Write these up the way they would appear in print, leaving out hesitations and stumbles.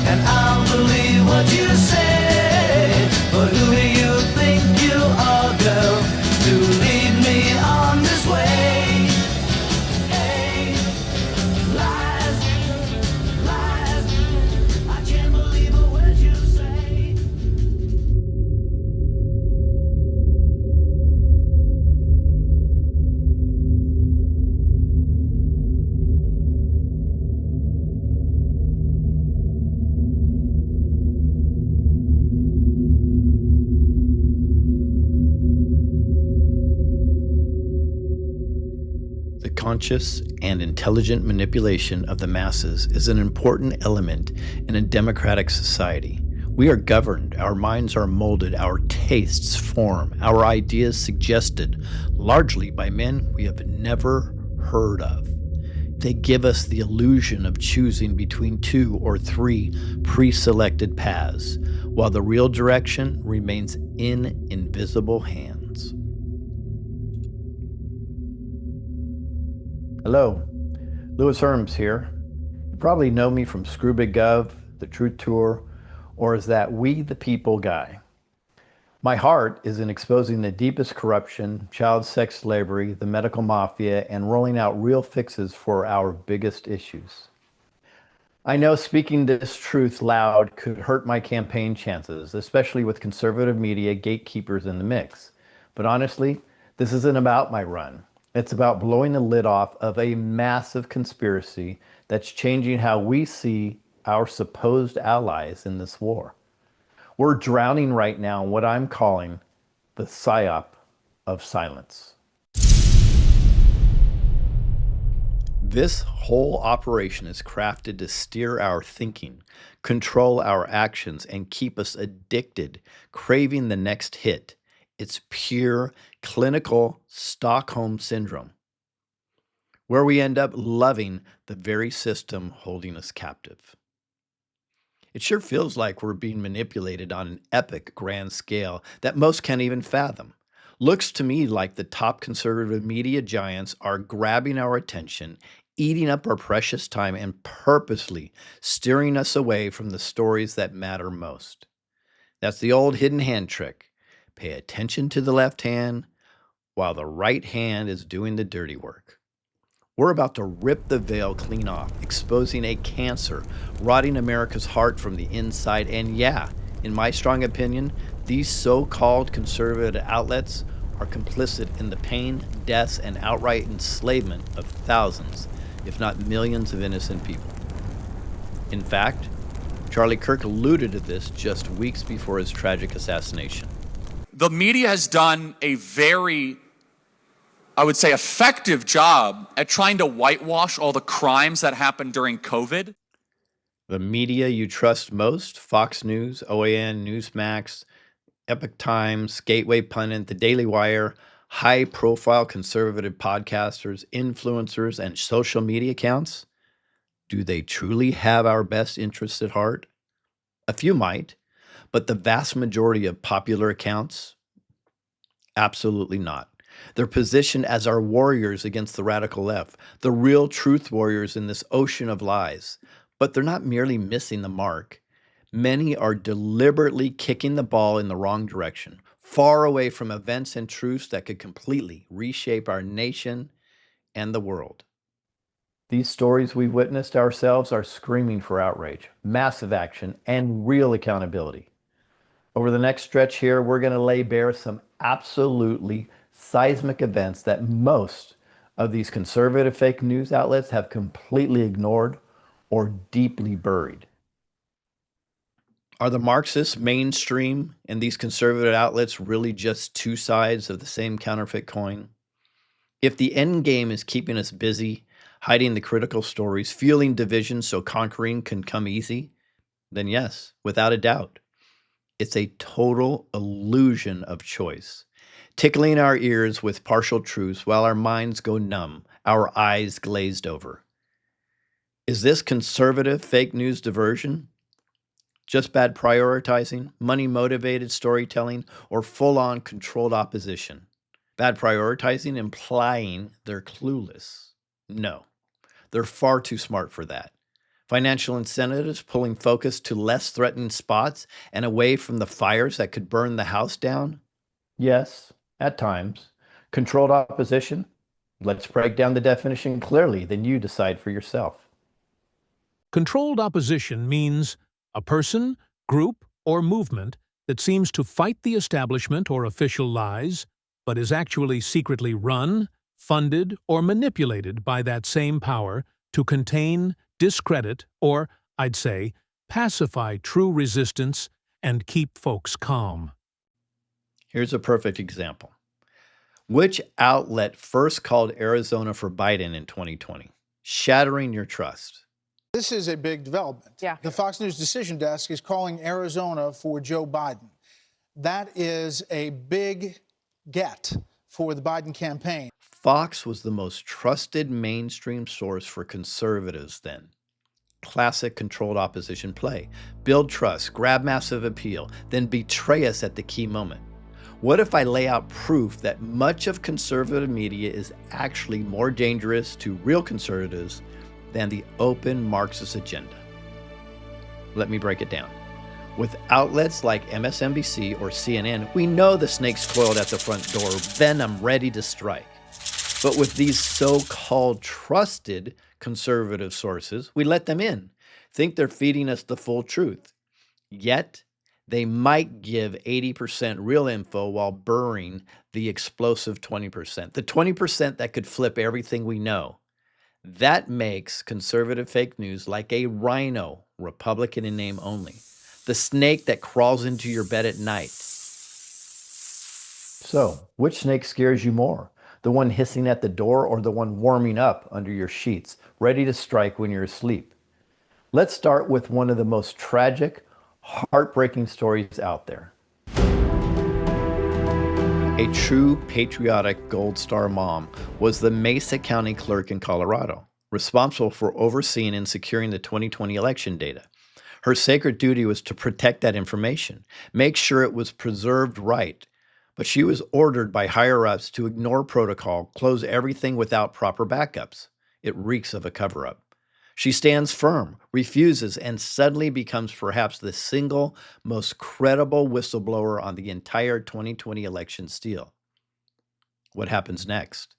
and I'll believe what you say. But who do you think you are, girl, to lead me on this way? Hey, lies, lies, I can't believe a word you say. The conscious and intelligent manipulation of the masses is an important element in a democratic society. We are governed, our minds are molded, our tastes form, our ideas suggested, largely by men we have never heard of. They give us the illusion of choosing between 2 or 3 pre-selected paths, while the real direction remains in invisible hands. Hello, Louis Herms here. You probably know me from ScrewBigGov, the Truth Tour, or as that We the People guy. My heart is in exposing the deepest corruption, child sex slavery, the medical mafia, and rolling out real fixes for our biggest issues. I know speaking this truth loud could hurt my campaign chances, especially with conservative media gatekeepers in the mix. But honestly, this isn't about my run. It's about blowing the lid off of a massive conspiracy that's changing how we see our supposed allies in this war. We're drowning right now in what I'm calling the Psyop of silence. This whole operation is crafted to steer our thinking, control our actions, and keep us addicted, craving the next hit. It's pure clinical Stockholm syndrome, where we end up loving the very system holding us captive. It sure feels like we're being manipulated on an epic grand scale that most can't even fathom. Looks to me like the top conservative media giants are grabbing our attention, eating up our precious time, and purposely steering us away from the stories that matter most. That's the old hidden hand trick. Pay attention to the left hand while the right hand is doing the dirty work. We're about to rip the veil clean off, exposing a cancer rotting America's heart from the inside. And yeah, in my strong opinion, these so-called conservative outlets are complicit in the pain, deaths, and outright enslavement of thousands, if not millions of innocent people. In fact, Charlie Kirk alluded to this just weeks before his tragic assassination. The media has done a very, I would say, effective job at trying to whitewash all the crimes that happened during COVID. The media you trust most, Fox News, OAN, Newsmax, Epoch Times, Gateway Pundit, The Daily Wire, high-profile conservative podcasters, influencers, and social media accounts, do they truly have our best interests at heart? A few might, but the vast majority of popular accounts, absolutely not. They're positioned as our warriors against the radical left, the real truth warriors in this ocean of lies. But they're not merely missing the mark. Many are deliberately kicking the ball in the wrong direction, far away from events and truths that could completely reshape our nation and the world. These stories we've witnessed ourselves are screaming for outrage, massive action, and real accountability. Over the next stretch here, we're going to lay bare some absolutely seismic events that most of these conservative fake news outlets have completely ignored or deeply buried. Are the Marxists mainstream and these conservative outlets really just two sides of the same counterfeit coin? If the end game is keeping us busy, hiding the critical stories, fueling division so conquering can come easy, then yes, without a doubt. It's a total illusion of choice, tickling our ears with partial truths while our minds go numb, our eyes glazed over. Is this conservative fake news diversion? Just bad prioritizing, money-motivated storytelling, or full-on controlled opposition? Bad prioritizing implying they're clueless. No, they're far too smart for that. Financial incentives pulling focus to less threatening spots and away from the fires that could burn the house down? Yes, at times. Controlled opposition? Let's break down the definition clearly, then you decide for yourself. Controlled opposition means a person, group, or movement that seems to fight the establishment or official lies, but is actually secretly run, funded, or manipulated by that same power to contain, discredit, or, I'd say, pacify true resistance and keep folks calm. Here's a perfect example. Which outlet first called Arizona for Biden in 2020, shattering your trust? This is a big development. Yeah. The Fox News Decision Desk is calling Arizona for Joe Biden. That is a big get for the Biden campaign. Fox was the most trusted mainstream source for conservatives then. Classic controlled opposition play. Build trust, grab massive appeal, then betray us at the key moment. What if I lay out proof that much of conservative media is actually more dangerous to real conservatives than the open Marxist agenda? Let me break it down. With outlets like MSNBC or CNN, we know the snake's coiled at the front door, venom ready to strike. But with these so-called trusted conservative sources, we let them in, think they're feeding us the full truth. Yet, they might give 80% real info while burying the explosive 20%, the 20% that could flip everything we know. That makes conservative fake news like a rhino, Republican in name only, the snake that crawls into your bed at night. So, which snake scares you more? The one hissing at the door or the one warming up under your sheets, ready to strike when you're asleep? Let's start with one of the most tragic, heartbreaking stories out there. A true patriotic Gold Star mom was the Mesa County clerk in Colorado, responsible for overseeing and securing the 2020 election data. Her sacred duty was to protect that information, make sure it was preserved right, but she was ordered by higher-ups to ignore protocol, close everything without proper backups. It reeks of a cover-up. She stands firm, refuses, and suddenly becomes perhaps the single most credible whistleblower on the entire 2020 election steel. What happens next?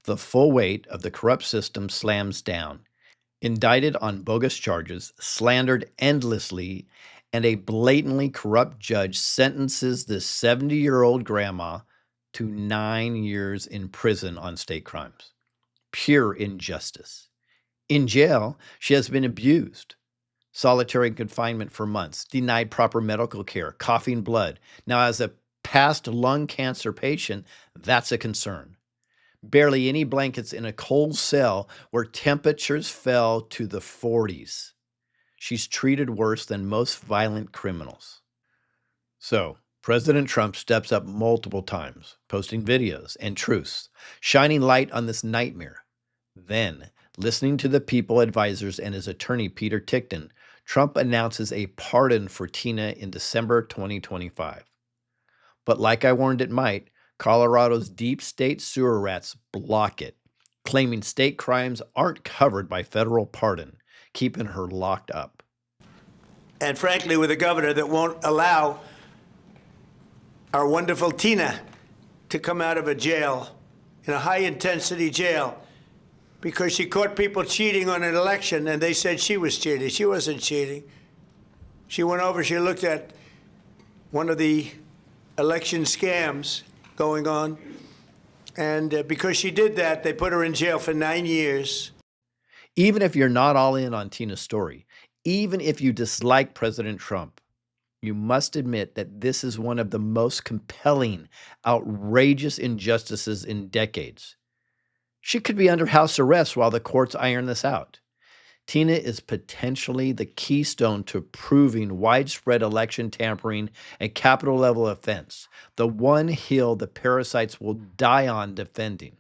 The full weight of the corrupt system slams down. Indicted on bogus charges, slandered endlessly, and a blatantly corrupt judge sentences this 70-year-old grandma to 9 years in prison on state crimes. Pure injustice. In jail, she has been abused. Solitary confinement for months, denied proper medical care, coughing blood. Now, as a past lung cancer patient, that's a concern. Barely any blankets in a cold cell where temperatures fell to the 40s. She's treated worse than most violent criminals. So, President Trump steps up multiple times, posting videos and truths, shining light on this nightmare. Then, listening to the people advisors and his attorney Peter Tickton, Trump announces a pardon for Tina in December 2025. But like I warned it might, Colorado's deep state sewer rats block it, claiming state crimes aren't covered by federal pardon, keeping her locked up. And frankly, with a governor that won't allow our wonderful Tina to come out of a jail, in a high-intensity jail, because she caught people cheating on an election, and they said she was cheating. She wasn't cheating. She went over, she looked at one of the election scams going on, and because she did that, they put her in jail for 9 years. Even if you're not all in on Tina's story, even if you dislike President Trump, you must admit that this is one of the most compelling, outrageous injustices in decades. She could be under house arrest while the courts iron this out. Tina is potentially the keystone to proving widespread election tampering a Capitol-level offense, the one hill the parasites will die on defending.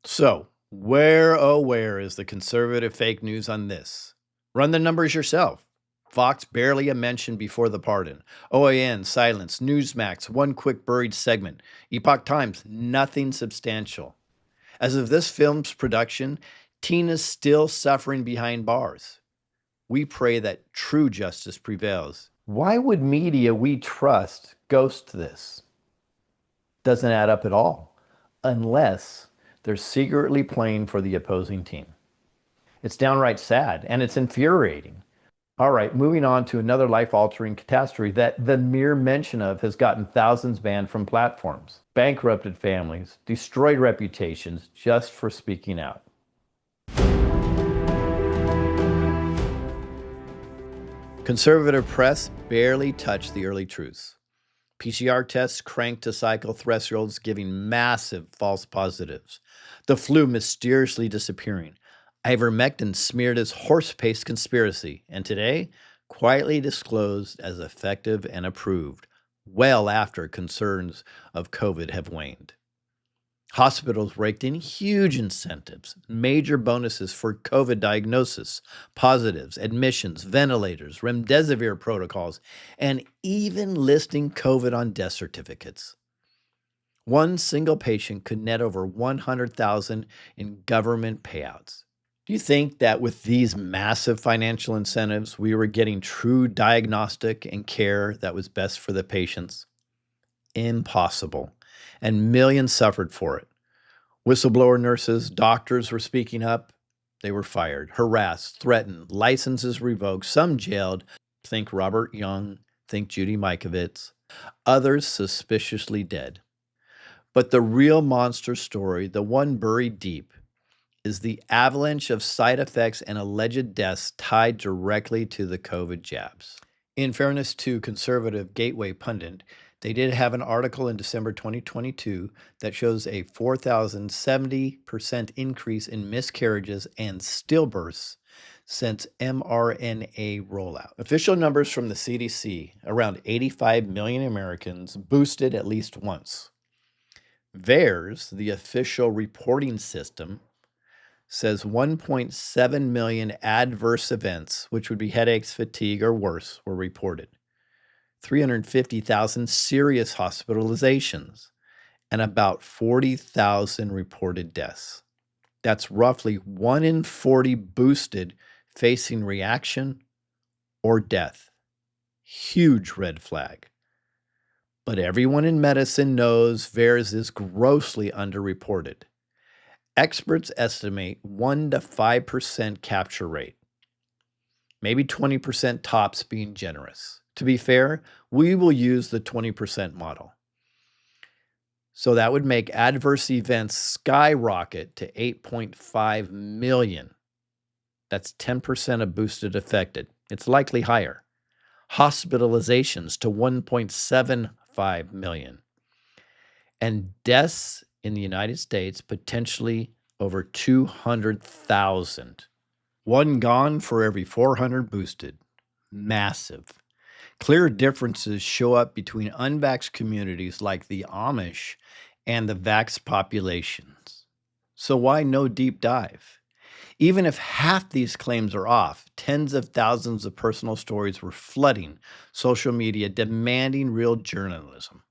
So, where, oh where is the conservative fake news on this? Run the numbers yourself. Fox barely a mention before the pardon. OAN, silence. Newsmax, one quick buried segment. Epoch Times, nothing substantial. As of this film's production, Tina's still suffering behind bars. We pray that true justice prevails. Why would media we trust ghost this? Doesn't add up at all, unless they're secretly playing for the opposing team. It's downright sad, and it's infuriating. All right, moving on to another life-altering catastrophe that the mere mention of has gotten thousands banned from platforms, bankrupted families, destroyed reputations just for speaking out. Conservative press barely touched the early truths. PCR tests cranked to cycle thresholds, giving massive false positives. The flu mysteriously disappearing. Ivermectin smeared as horse-paste conspiracy, and today, quietly disclosed as effective and approved, well after concerns of COVID have waned. Hospitals raked in huge incentives, major bonuses for COVID diagnosis, positives, admissions, ventilators, remdesivir protocols, and even listing COVID on death certificates. One single patient could net over $100,000 in government payouts. Do you think that with these massive financial incentives, we were getting true diagnostic and care that was best for the patients? Impossible. And millions suffered for it. Whistleblower nurses, doctors were speaking up. They were fired, harassed, threatened, licenses revoked, some jailed. Think Robert Young, think Judy Mikovits. Others suspiciously dead. But the real monster story, the one buried deep, is the avalanche of side effects and alleged deaths tied directly to the COVID jabs. In fairness to conservative Gateway pundit, they did have an article in December 2022 that shows a 4,070% increase in miscarriages and stillbirths since mRNA rollout. Official numbers from the CDC, around 85 million Americans boosted at least once. VAERS, the official reporting system, says 1.7 million adverse events, which would be headaches, fatigue, or worse, were reported. 350,000 serious hospitalizations, and about 40,000 reported deaths. That's roughly 1 in 40 boosted facing reaction or death. Huge red flag. But everyone in medicine knows VAERS is grossly underreported. Experts estimate 1 to 5% capture rate, maybe 20% tops being generous. To be fair, we will use the 20% model. So that would make adverse events skyrocket to 8.5 million. That's 10% of boosted affected. It's likely higher. Hospitalizations to 1.75 million. And deaths in the United States potentially over 200,000. 1 gone for every 400 boosted. Massive. Clear differences show up between unvaxxed communities like the Amish and the vaxxed populations. So why no deep dive? Even if half these claims are off, tens of thousands of personal stories were flooding social media demanding real journalism.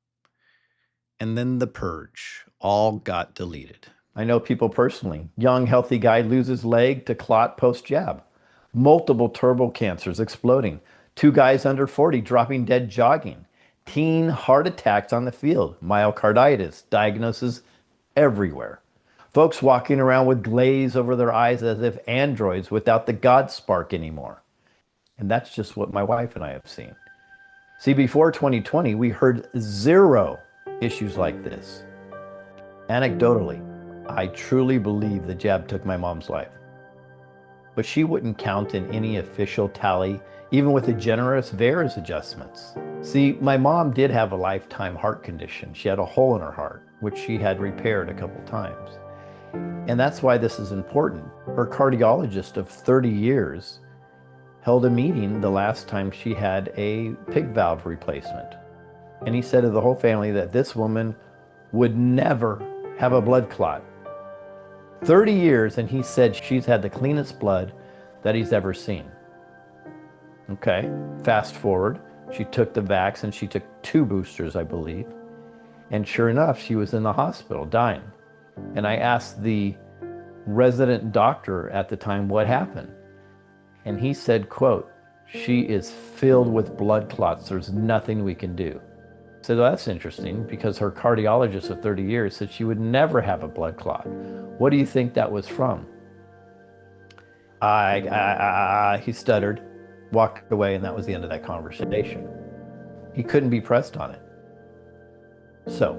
And then the purge all got deleted. I know people personally. Young, healthy guy loses leg to clot post-jab. Multiple turbo cancers exploding. 2 guys under 40 dropping dead jogging. Teen heart attacks on the field. Myocarditis. Diagnoses everywhere. Folks walking around with glaze over their eyes as if androids without the God spark anymore. And that's just what my wife and I have seen. See, before 2020, we heard 0 issues like this. Anecdotally, I truly believe the jab took my mom's life. But she wouldn't count in any official tally, even with the generous VAERS adjustments. See, my mom did have a lifetime heart condition. She had a hole in her heart, which she had repaired a couple times. And that's why this is important. Her cardiologist of 30 years held a meeting the last time she had a pig valve replacement. And he said to the whole family that this woman would never have a blood clot. 30 years, and he said she's had the cleanest blood that he's ever seen. Okay, fast forward, she took the vax and she took 2 boosters, I believe. And sure enough, she was in the hospital dying. And I asked the resident doctor at the time what happened. And he said, quote, "She is filled with blood clots. There's nothing we can do." So that's interesting because her cardiologist of 30 years said she would never have a blood clot. What do you think that was from? He stuttered, walked away, and that was the end of that conversation. He couldn't be pressed on it. So,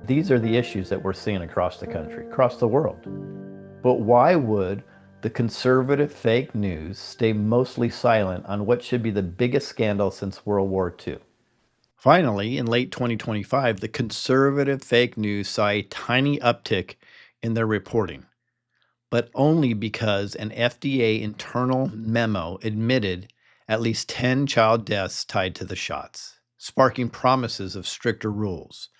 these are the issues that we're seeing across the country, across the world. But why would the conservative fake news stay mostly silent on what should be the biggest scandal since World War II? Finally, in late 2025, the conservative fake news saw a tiny uptick in their reporting, but only because an FDA internal memo admitted at least 10 child deaths tied to the shots, sparking promises of stricter rules.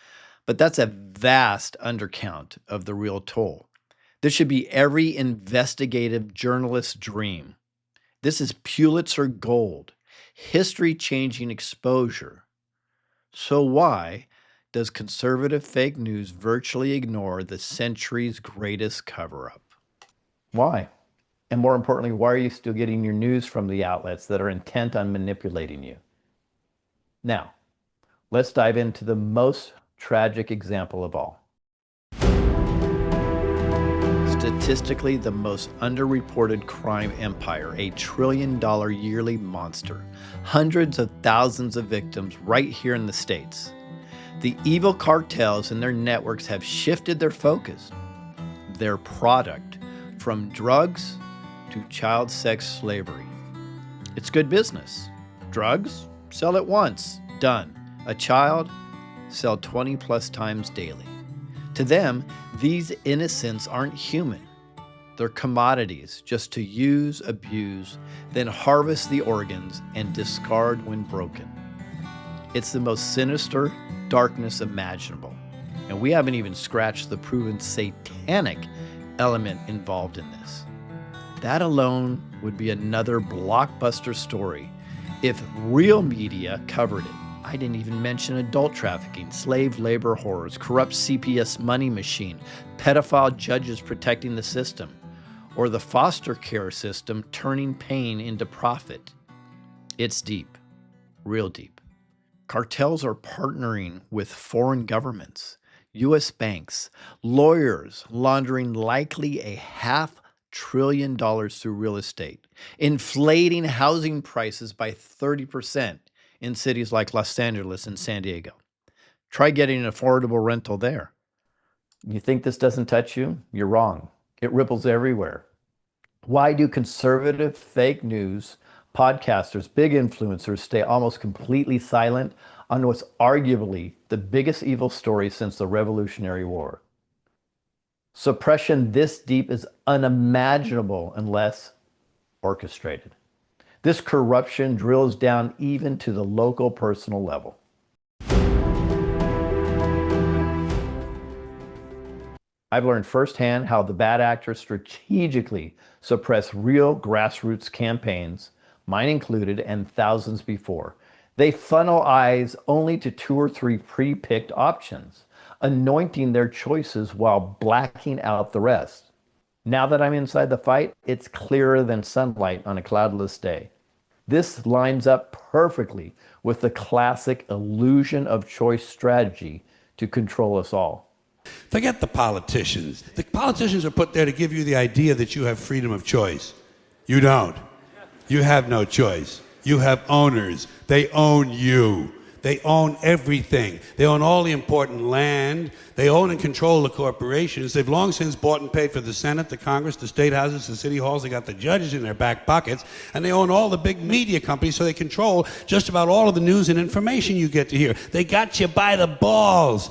But that's a vast undercount of the real toll. This should be every investigative journalist's dream. This is Pulitzer gold, history-changing exposure. So why does conservative fake news virtually ignore the century's greatest cover-up? Why? And more importantly, why are you still getting your news from the outlets that are intent on manipulating you? Now, let's dive into the most tragic example of all. Statistically, the most underreported crime empire, a $1 trillion yearly monster, hundreds of thousands of victims right here in the States. The evil cartels and their networks have shifted their focus, their product, from drugs to child sex slavery. It's good business. Drugs? Sell it once. Done. A child? Sell 20 plus times daily. To them, these innocents aren't human. They're commodities just to use, abuse, then harvest the organs and discard when broken. It's the most sinister darkness imaginable. And we haven't even scratched the proven satanic element involved in this. That alone would be another blockbuster story if real media covered it. I didn't even mention adult trafficking, slave labor horrors, corrupt CPS money machine, pedophile judges protecting the system, or the foster care system turning pain into profit. It's deep, real deep. Cartels are partnering with foreign governments, U.S. banks, lawyers laundering likely $500 billion through real estate, inflating housing prices by 30%. In cities like Los Angeles and San Diego. Try getting an affordable rental there. You think this doesn't touch you? You're wrong. It ripples everywhere. Why do conservative fake news podcasters, big influencers, stay almost completely silent on what's arguably the biggest evil story since the Revolutionary War? Suppression this deep is unimaginable unless orchestrated. This corruption drills down even to the local personal level. I've learned firsthand how the bad actors strategically suppress real grassroots campaigns, mine included, and thousands before. They funnel eyes only to 2 or 3 pre-picked options, anointing their choices while blacking out the rest. Now that I'm inside the fight, it's clearer than sunlight on a cloudless day. This lines up perfectly with the classic illusion of choice strategy to control us all. Forget the politicians. The politicians are put there to give you the idea that you have freedom of choice. You don't. You have no choice. You have owners. They own you. They own everything. They own all the important land. They own and control the corporations. They've long since bought and paid for the Senate, the Congress, the state houses, the city halls. They got the judges in their back pockets. And they own all the big media companies, so they control just about all of the news and information you get to hear. They got you by the balls.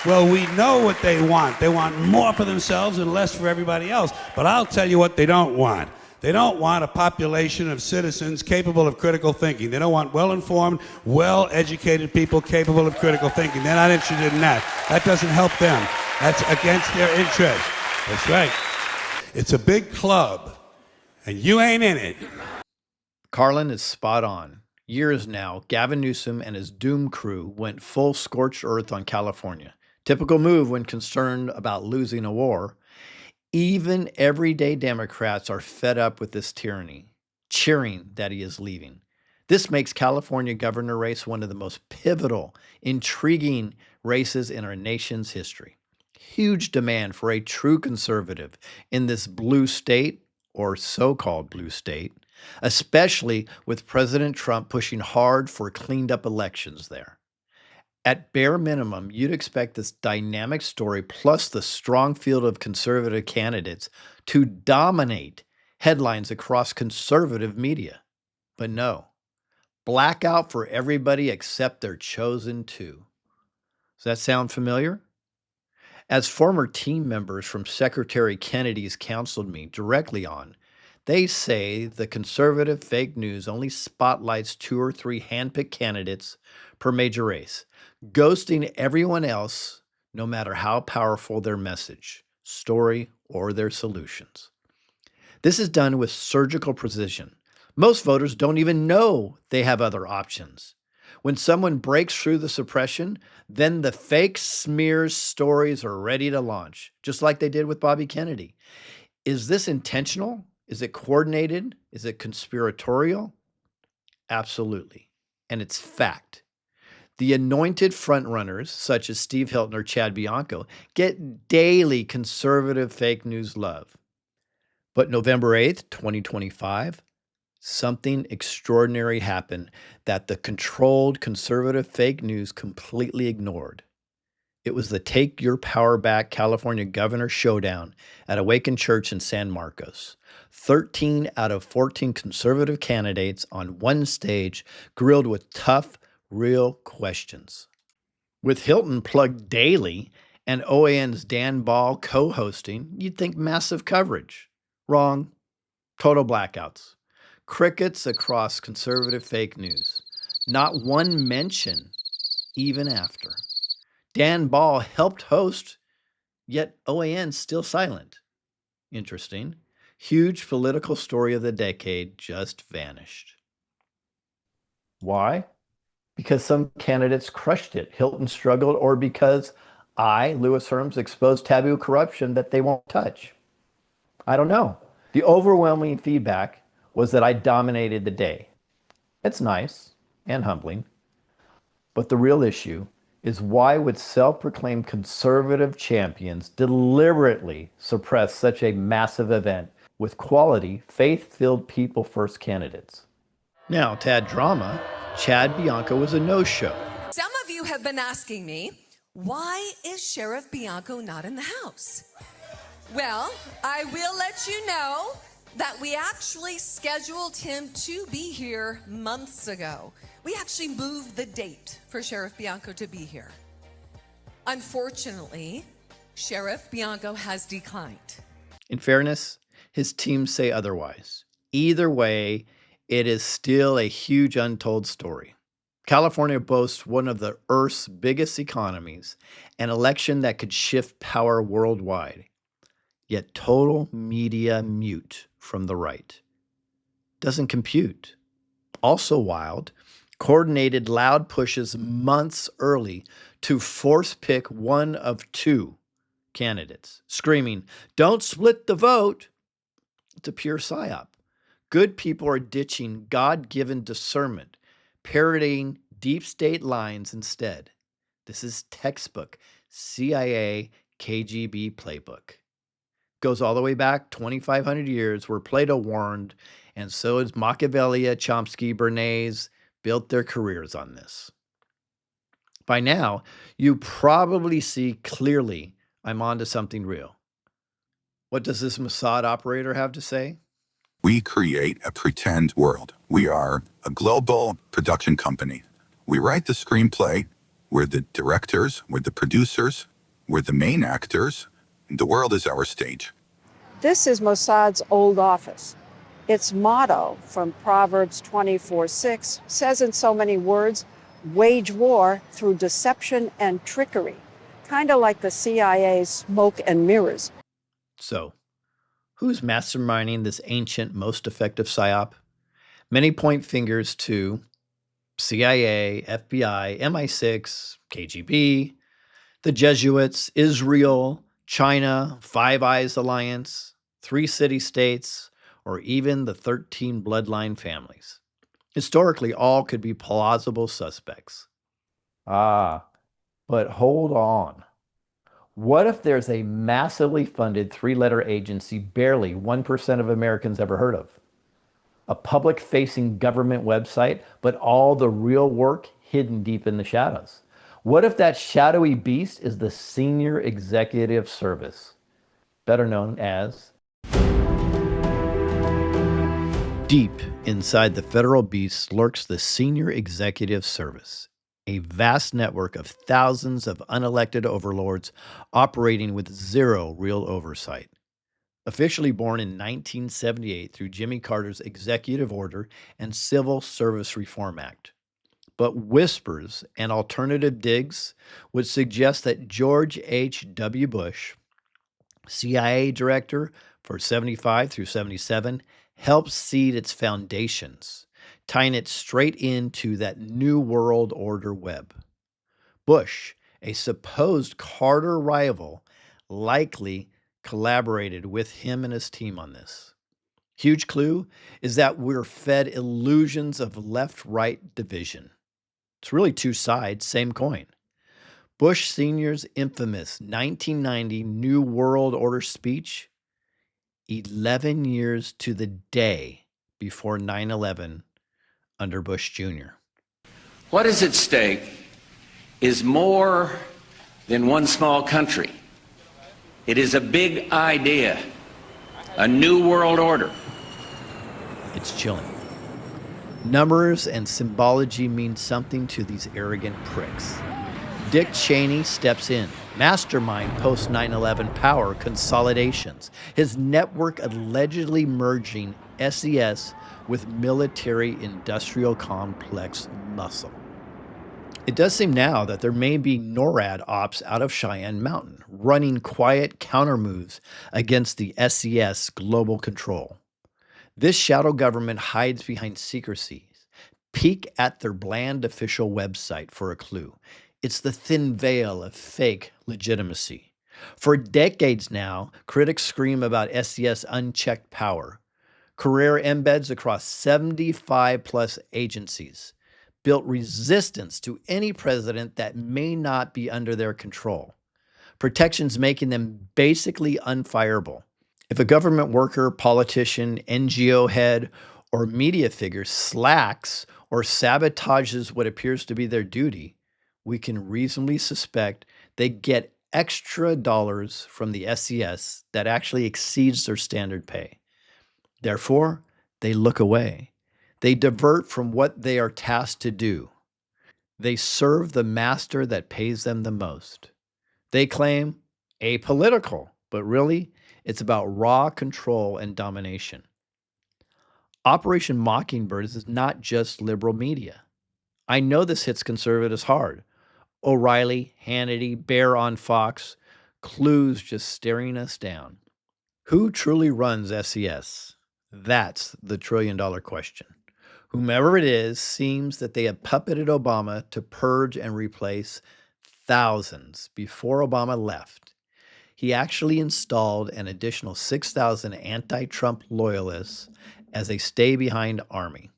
Well, we know what they want. They want more for themselves and less for everybody else. But I'll tell you what they don't want. They don't want a population of citizens capable of critical thinking. They don't want well-informed, well-educated people capable of critical thinking. They're not interested in that. That doesn't help them. That's against their interest. That's right. It's a big club, and you ain't in it. Carlin is spot on. Years now, Gavin Newsom and his doom crew went full scorched earth on California. Typical move when concerned about losing a war. Even everyday Democrats are fed up with this tyranny. cheering that he is leaving. This makes California governor race one of the most pivotal, intriguing races in our nation's history. Huge demand for a true conservative in this blue state, or so-called blue state, especially with President Trump pushing hard for cleaned up elections there. At bare minimum, you'd expect this dynamic story plus the strong field of conservative candidates to dominate headlines across conservative media. But no, blackout for everybody except their chosen two. Does that sound familiar? As former team members from Secretary Kennedy's counseled me directly on, they say the conservative fake news only spotlights 2 or 3 handpicked candidates per major race, ghosting everyone else no matter how powerful their message, story, or their solutions. This is done with surgical precision. Most voters don't even know they have other options. When someone breaks through the suppression, then the fake smears stories are ready to launch, just like they did with Bobby Kennedy. Is this intentional? Is it coordinated? Is it conspiratorial? Absolutely. And it's fact. The anointed frontrunners, such as Steve Hilton or Chad Bianco, get daily conservative fake news love. But November 8th, 2025, something extraordinary happened that the controlled conservative fake news completely ignored. It was the Take Your Power Back California Governor Showdown at Awaken Church in San Marcos. 13 out of 14 conservative candidates on one stage, grilled with tough, real questions. With Hilton plugged daily and OAN's Dan Ball co-hosting, you'd think massive coverage. Wrong. Total blackouts. Crickets across conservative fake news. Not one mention even after. Dan Ball helped host, yet OAN still silent. Interesting. Huge political story of the decade just vanished. Why? Because some candidates crushed it, Hilton struggled, or because I, Louis Herms, exposed taboo corruption that they won't touch. I don't know. The overwhelming feedback was that I dominated the day. It's nice and humbling. But the real issue is, why would self-proclaimed conservative champions deliberately suppress such a massive event with quality, faith-filled people-first candidates? Now, to add drama, Chad Bianco was a no-show. Some of you have been asking me, why is Sheriff Bianco not in the house? Well, I will let you know that we actually scheduled him to be here months ago. We actually moved the date for Sheriff Bianco to be here. Unfortunately, Sheriff Bianco has declined. In fairness, his teams say otherwise. Either way, it is still a huge untold story. California boasts one of the Earth's biggest economies, an election that could shift power worldwide. Yet total media mute from the right. Doesn't compute. Also wild, coordinated loud pushes months early to force pick one of 2 candidates, screaming, "Don't split the vote." It's a pure psyop. Good people are ditching God-given discernment, parroting deep state lines instead. This is textbook CIA KGB playbook. Goes all the way back 2,500 years, where Plato warned, and so is Machiavelli, Chomsky, Bernays, built their careers on this. By now, you probably see clearly I'm onto something real. What does this Mossad operator have to say? We create a pretend world. We are a global production company. We write the screenplay. We're the directors. We're the producers. We're the main actors. The world is our stage. This is Mossad's old office. Its motto from Proverbs 24:6 says in so many words, wage war through deception and trickery, kind of like the CIA's smoke and mirrors. So, who's masterminding this ancient, most effective psyop? Many point fingers to CIA, FBI, MI6, KGB, the Jesuits, Israel, China, Five Eyes Alliance, 3 city-states, or even the 13 bloodline families. Historically, all could be plausible suspects. Ah, but hold on. What if there's a massively funded three-letter agency barely 1% of Americans ever heard of? A public-facing government website, but all the real work hidden deep in the shadows. What if that shadowy beast is the Senior Executive Service, better known as... Deep inside the federal beast lurks the Senior Executive Service, a vast network of thousands of unelected overlords operating with zero real oversight. Officially born in 1978 through Jimmy Carter's Executive Order and Civil Service Reform Act. But whispers and alternative digs would suggest that George H.W. Bush, CIA Director for 75 through 77, helped seed its foundations, tying it straight into that New World Order web. Bush, a supposed Carter rival, likely collaborated with him and his team on this. Huge clue is that we're fed illusions of left-right division. It's really two sides, same coin. Bush Sr.'s infamous 1990 New World Order speech, 11 years to the day before 9/11 under Bush Jr. What is at stake is more than one small country. It is a big idea, a new world order. It's chilling. Numbers and symbology mean something to these arrogant pricks. Dick Cheney steps in, mastermind post 9/11 power consolidations, his network allegedly merging SES with military-industrial complex muscle. It does seem now that there may be NORAD ops out of Cheyenne Mountain, running quiet counter-moves against the SES global control. This shadow government hides behind secrecies. Peek at their bland official website for a clue. It's the thin veil of fake legitimacy. For decades now, critics scream about SES unchecked power. Career embeds across 75-plus agencies built resistance to any president that may not be under their control. Protections making them basically unfireable. If a government worker, politician, NGO head, or media figure slacks or sabotages what appears to be their duty, we can reasonably suspect they get extra dollars from the SES that actually exceeds their standard pay. Therefore, they look away. They divert from what they are tasked to do. They serve the master that pays them the most. They claim apolitical, but really, it's about raw control and domination. Operation Mockingbird is not just liberal media. I know this hits conservatives hard. O'Reilly, Hannity, Bear on Fox, clues just staring us down. Who truly runs SES? That's the trillion-dollar question. Whomever it is seems that they have puppeted Obama to purge and replace thousands before Obama left. He actually installed an additional 6,000 anti-Trump loyalists as a stay-behind army.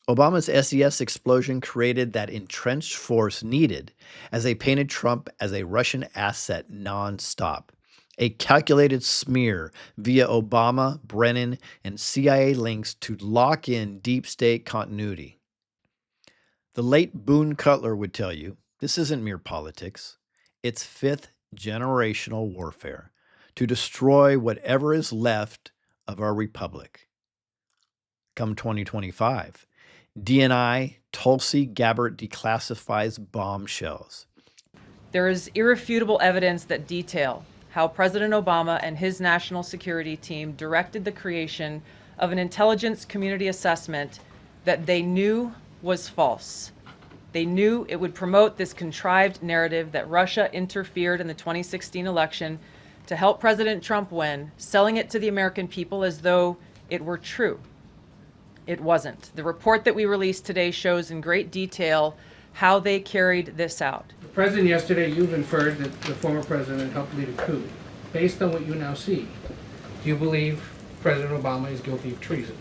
Obama's SES explosion created that entrenched force needed as they painted Trump as a Russian asset nonstop, a calculated smear via Obama, Brennan, and CIA links to lock in deep state continuity. The late Boone Cutler would tell you, this isn't mere politics. It's fifth generational warfare to destroy whatever is left of our republic. Come 2025, DNI Tulsi Gabbard declassifies bombshells. There is irrefutable evidence that detail how President Obama and his national security team directed the creation of an intelligence community assessment that they knew was false. They knew it would promote this contrived narrative that Russia interfered in the 2016 election to help President Trump win, selling it to the American people as though it were true. It wasn't. The report that we released today shows in great detail how they carried this out. The president yesterday, you've inferred that the former president helped lead a coup. Based on what you now see, do you believe President Obama is guilty of treason.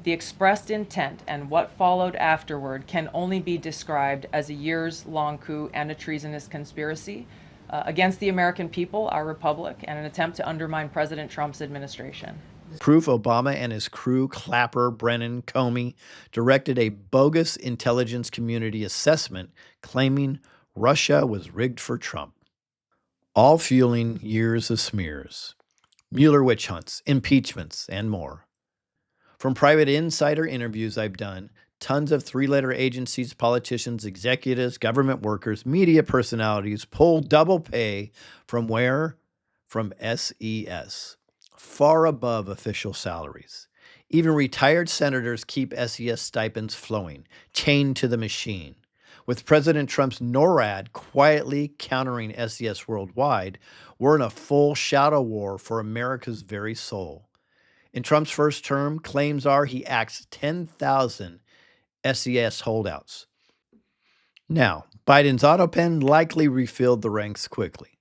The expressed intent and what followed afterward can only be described as a years-long coup and a treasonous conspiracy against the American people, our republic, and an attempt to undermine President Trump's administration. Proof Obama and his crew, Clapper, Brennan, Comey, directed a bogus intelligence community assessment claiming Russia was rigged for Trump. All fueling years of smears, Mueller witch hunts, impeachments, and more. From private insider interviews I've done, tons of three-letter agencies, politicians, executives, government workers, media personalities pull double pay from where? From SES, far above official salaries. Even retired senators keep SES stipends flowing, chained to the machine. With President Trump's NORAD quietly countering SES worldwide, we're in a full shadow war for America's very soul. In Trump's first term, claims are he axed 10,000 SES holdouts. Now, Biden's auto pen likely refilled the ranks quickly.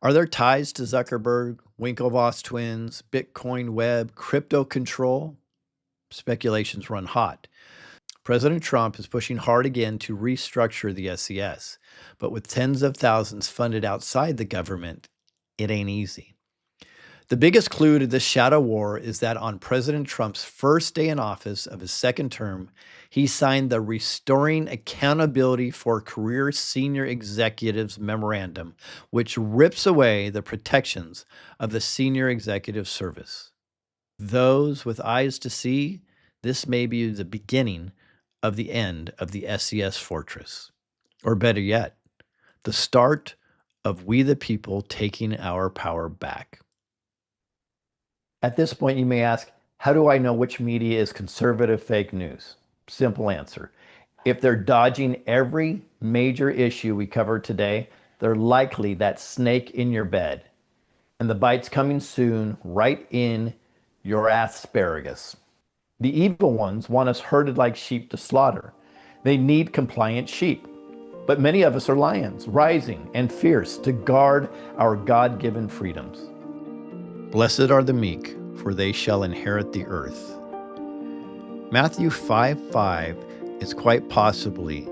Are there ties to Zuckerberg, Winklevoss twins, Bitcoin web, crypto control? Speculations run hot. President Trump is pushing hard again to restructure the SES, but with tens of thousands funded outside the government, it ain't easy. The biggest clue to this shadow war is that on President Trump's first day in office of his second term, he signed the Restoring Accountability for Career Senior Executives Memorandum, which rips away the protections of the Senior Executive Service. Those with eyes to see, this may be the beginning of the end of the SES fortress. Or better yet, the start of we the people taking our power back. At this point, you may ask, how do I know which media is conservative fake news? Simple answer. If they're dodging every major issue we covered today, they're likely that snake in your bed. And the bite's coming soon, right in your asparagus. The evil ones want us herded like sheep to slaughter. They need compliant sheep. But many of us are lions, rising and fierce to guard our God-given freedoms. Blessed are the meek, for they shall inherit the earth. Matthew 5:5 is quite possibly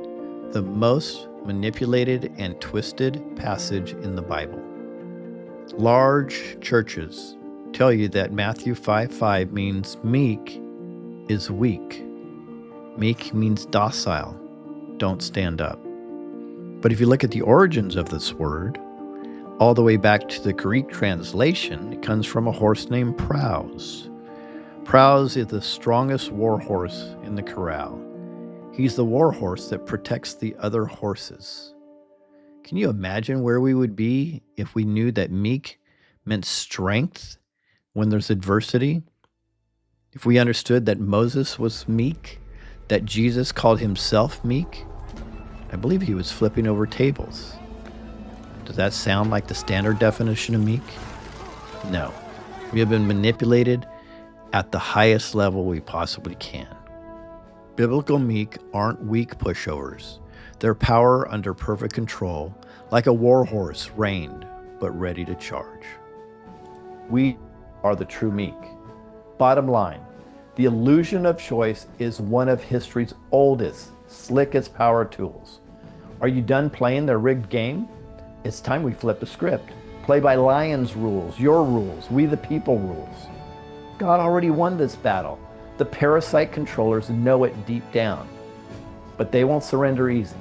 the most manipulated and twisted passage in the Bible. Large churches tell you that Matthew 5:5 means meek is weak. Meek means docile, don't stand up. But if you look at the origins of this word, all the way back to the Greek translation, it comes from a horse named Praus. Praus is the strongest war horse in the corral. He's the war horse that protects the other horses. Can you imagine where we would be if we knew that meek meant strength when there's adversity? If we understood that Moses was meek, that Jesus called himself meek, I believe he was flipping over tables. Does that sound like the standard definition of meek? No. We have been manipulated at the highest level we possibly can. Biblical meek aren't weak pushovers. They're power under perfect control, like a war horse reined but ready to charge. We are the true meek. Bottom line, the illusion of choice is one of history's oldest, slickest power tools. Are you done playing their rigged game? It's time we flip the script. Play by Lions rules, your rules, we the people rules. God already won this battle. The parasite controllers know it deep down, but they won't surrender easy.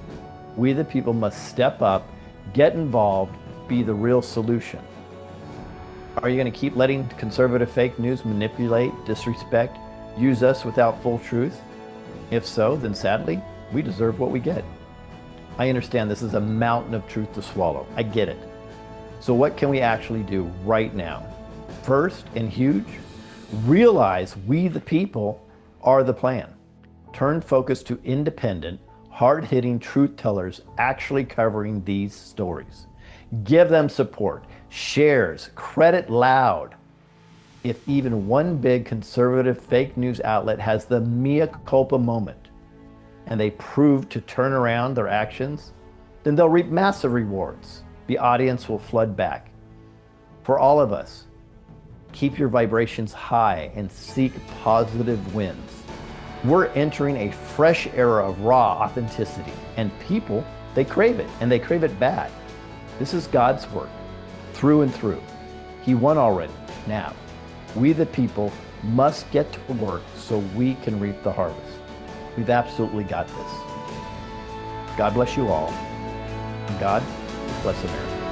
We the people must step up, get involved, be the real solution. Are you going to keep letting conservative fake news manipulate, disrespect, use us without full truth? If so, then sadly, we deserve what we get. I understand this is a mountain of truth to swallow. I get it. So what can we actually do right now? First and huge, realize we the people are the plan. Turn focus to independent, hard-hitting truth tellers actually covering these stories. Give them support, shares, credit loud. If even one big conservative fake news outlet has the mea culpa moment, and they prove to turn around their actions, then they'll reap massive rewards. The audience will flood back. For all of us, Keep your vibrations high and seek positive wins. We're entering a fresh era of raw authenticity, and people, they crave it, and they crave it bad. This is God's work, through and through. He won already. Now, we the people must get to work so we can reap the harvest. We've absolutely got this. God bless you all. And God bless America.